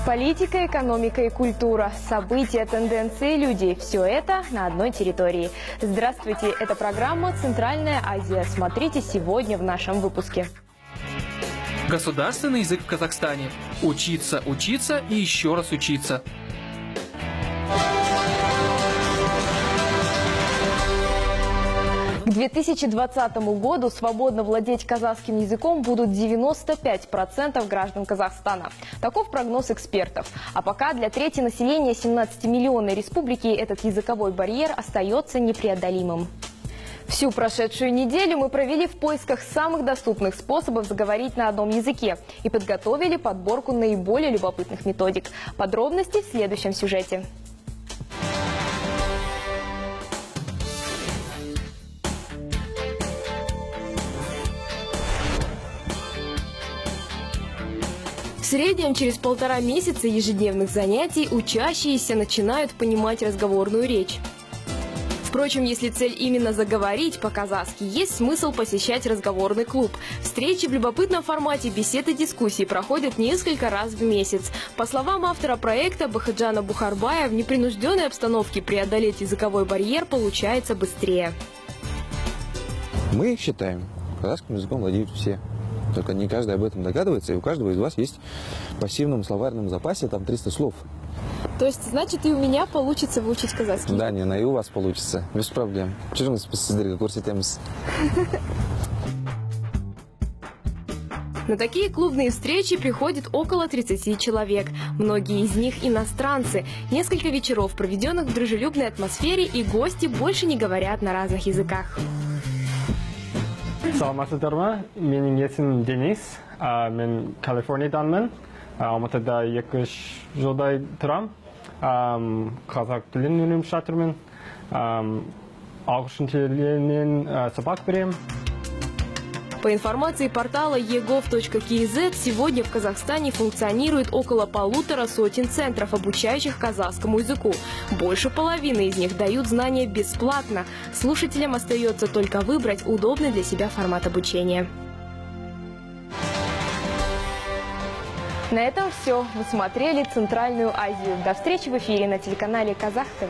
Политика, экономика и культура, события, тенденции, люди – все это на одной территории. Здравствуйте, это программа «Центральная Азия». Смотрите сегодня в нашем выпуске. Государственный язык в Казахстане. Учиться, учиться и еще раз учиться. К 2020 году свободно владеть казахским языком будут 95% граждан Казахстана. Таков прогноз экспертов. А пока для трети населения 17-миллионной республики этот языковой барьер остается непреодолимым. Всю прошедшую неделю мы провели в поисках самых доступных способов заговорить на одном языке и подготовили подборку наиболее любопытных методик. Подробности в следующем сюжете. В среднем через 1,5 месяца ежедневных занятий учащиеся начинают понимать разговорную речь. Впрочем, если цель именно заговорить по-казахски, есть смысл посещать разговорный клуб. Встречи в любопытном формате бесед и дискуссий проходят несколько раз в месяц. По словам автора проекта Бахаджана Бухарбая, в непринужденной обстановке преодолеть языковой барьер получается быстрее. Мы считаем, казахским языком владеют все. Только не каждый об этом догадывается, и у каждого из вас есть в пассивном словарном запасе там 300 слов. То есть, значит, и у меня получится выучить казахский? Да, не, и у вас получится, без проблем. Чужим көрсетеміз. На такие клубные встречи приходит около 30 человек. Многие из них иностранцы. Несколько вечеров, проведенных в дружелюбной атмосфере, и гости больше не говорят на разных языках. Саламатсыздар ма? Менің есімім Денис. Мен Калифорнияданмын. Алматыда 2-3 жылдай тұрам. Қазақ тілін үйреніп жатырмын. Ағылшын тілінен сабақ берем. По информации портала egov.kz, сегодня в Казахстане функционирует около 150 центров, обучающих казахскому языку. Больше половины из них дают знания бесплатно. Слушателям остается только выбрать удобный для себя формат обучения. На этом все. Вы смотрели «Центральную Азию». До встречи в эфире на телеканале Казах ТВ.